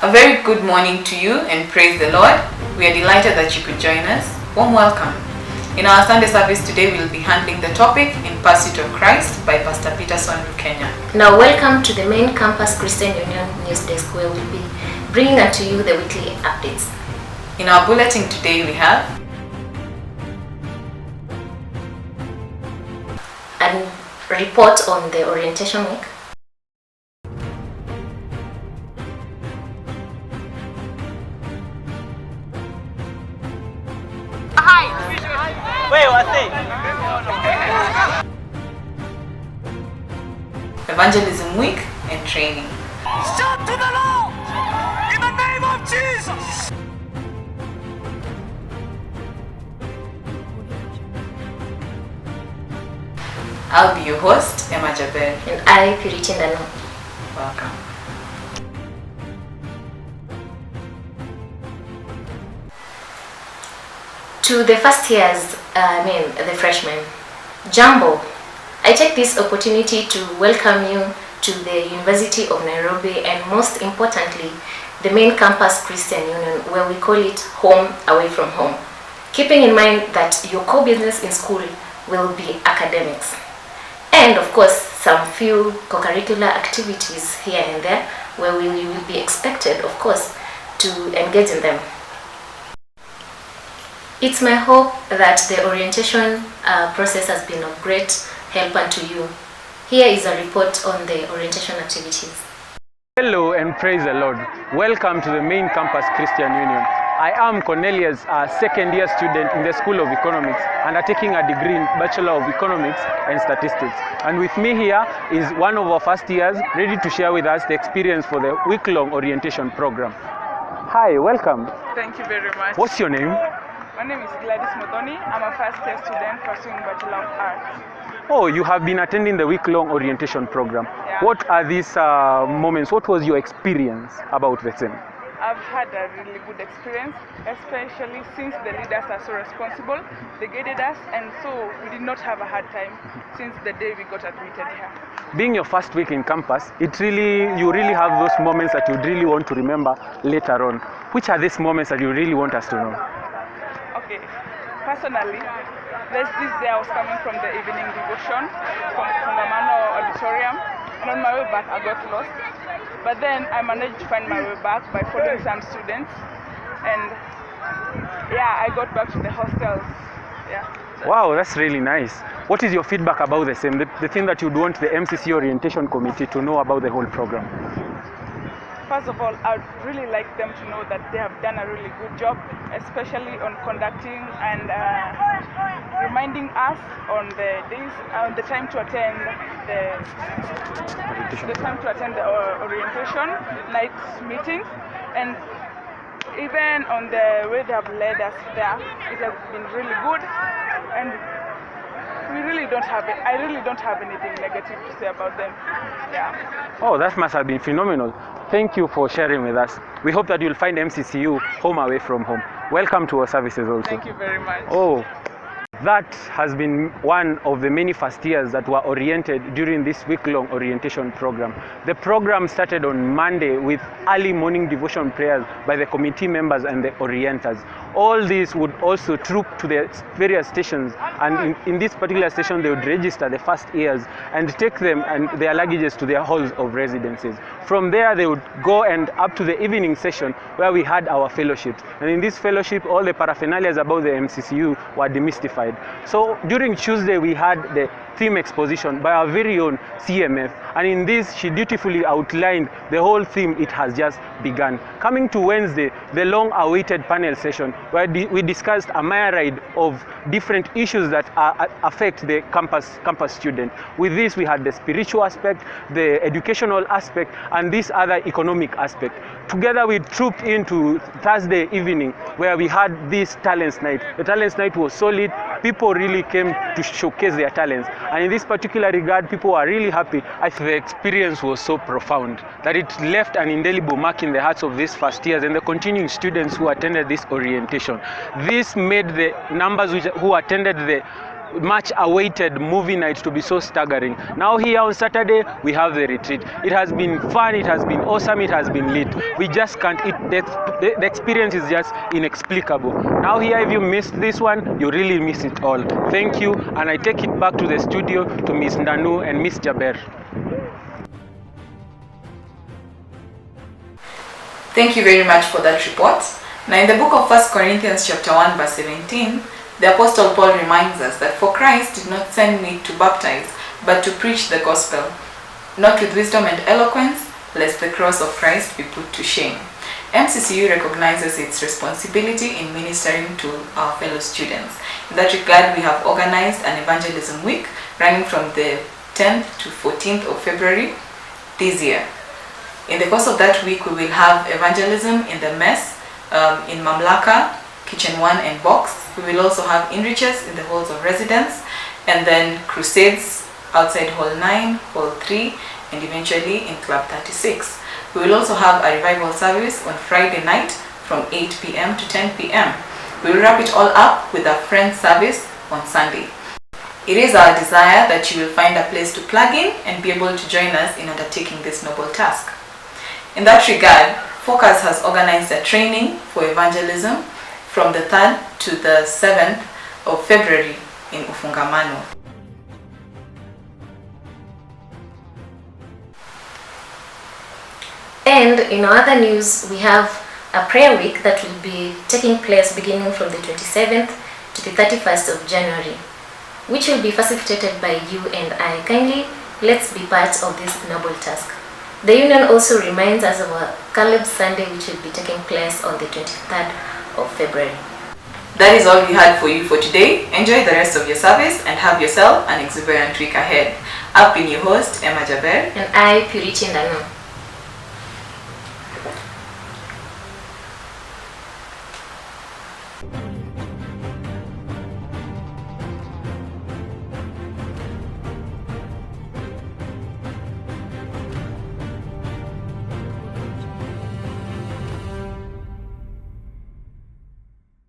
A very good morning to you and praise the Lord. We are delighted that you could join us. Warm welcome. In our Sunday service today, we will be handling the topic In Pursuit of Christ by Pastor Peterson Kenya. Now welcome to the main campus Christian Union News Desk, where we'll be bringing unto you the weekly updates. In our bulletin today, we have a report on the orientation week, Evangelism Week and Training. Shout to the Lord in the name of Jesus. I'll be your host, Emma Jabel. and I, Purity Ndano. Welcome. To the first years, the freshmen, Jambo, I take this opportunity to welcome you to the University of Nairobi and most importantly, the main campus Christian Union, where we call it home away from home. Keeping in mind that your core business in school will be academics. And of course, some few co-curricular activities here and there where you will be expected, of course, to engage in them. It's my hope that the orientation process has been of great help unto you. Here is a report on the orientation activities. Hello and praise the Lord. Welcome to the main campus Christian Union. I am Cornelius, a second year student in the School of Economics, undertaking a degree in Bachelor of Economics and Statistics. And with me here is one of our first years, ready to share with us the experience for the week-long orientation program. Hi, welcome. Thank you very much. What's your name? My name is Gladys Modoni. I'm a first year student pursuing Bachelor of Arts. Oh, you have been attending the week-long orientation program. Yeah. What are these moments? What was your experience about the same? I've had a really good experience, especially since the leaders are so responsible. They guided us, and so we did not have a hard time since the day we got admitted here. Being your first week in campus, you really have those moments that you really want to remember later on. Which are these moments that you really want us to know? Okay, personally, there's this day I was coming from the evening devotion from Kongamano Auditorium, and on my way back I got lost. But then I managed to find my way back by following some students, and I got back to the hostels. Wow, that's really nice. What is your feedback about the same? The thing that you'd want the MCC Orientation Committee to know about the whole program? First of all, I'd really like them to know that they have done a really good job, especially on conducting and reminding us on the days, the time to attend the orientation night meetings, and even on the way they have led us there, it has been really good, and I really don't have anything negative to say about them. Oh, that must have been phenomenal. Thank you for sharing with us. We hope that you'll find MCCU home away from home. Welcome to our services also. Thank you very much. Oh, that has been one of the many first years that were oriented during this week-long orientation program. The program started on Monday with early morning devotion prayers by the committee members and the orienters. All these would also troop to the various stations, and in this particular station they would register the first years and take them and their luggages to their halls of residences. From there they would go and up to the evening session where we had our fellowships, and in this fellowship all the paraphernalias about the MCCU were demystified. So during Tuesday we had the theme exposition by our very own CMF, and in this she dutifully outlined the whole theme. It has just begun. Coming to Wednesday, the long awaited panel session where we discussed a myriad of different issues that affect the campus student. With this we had the spiritual aspect, the educational aspect, and this other economic aspect. Together we trooped into Thursday evening where we had this talents night. The talents night was solid. People really came to showcase their talents, and in this particular regard people are really happy. I think the experience was so profound that it left an indelible mark in the hearts of these first years and the continuing students who attended this orientation. This made the numbers who attended the much awaited movie night to be so staggering. Now here on Saturday we have the retreat. It has been fun, it has been awesome, it has been lit. We just can't, the experience is just inexplicable. Now here, if you missed this one, you really miss it all. Thank you, and I take it back to the studio to Miss Ndanu and Miss Jaber. Thank you very much for that report. Now in the book of 1 Corinthians chapter 1 verse 17, the Apostle Paul reminds us that for Christ did not send me to baptize, but to preach the gospel, not with wisdom and eloquence, lest the cross of Christ be put to shame. MCCU recognizes its responsibility in ministering to our fellow students. In that regard, we have organized an evangelism week running from the 10th to 14th of February this year. In the course of that week, we will have evangelism in the mess, in Mamlaka, Kitchen 1 and Box. We will also have enriches in the halls of residence, and then crusades outside Hall 9, Hall 3, and eventually in Club 36. We will also have a revival service on Friday night from 8 p.m. to 10 p.m. We will wrap it all up with a friend service on Sunday. It is our desire that you will find a place to plug in and be able to join us in undertaking this noble task. In that regard, Focus has organized a training for evangelism from the 3rd to the 7th of February in Ufungamano. And in other news, we have a prayer week that will be taking place beginning from the 27th to the 31st of January, which will be facilitated by you and I. Kindly, let's be part of this noble task. The union also reminds us of our Caleb Sunday, which will be taking place on the 23rd of February. That is all we had for you for today. Enjoy the rest of your service and have yourself an exuberant week ahead. I've been your host, Emma Jaber. And I, Purity Ndanu.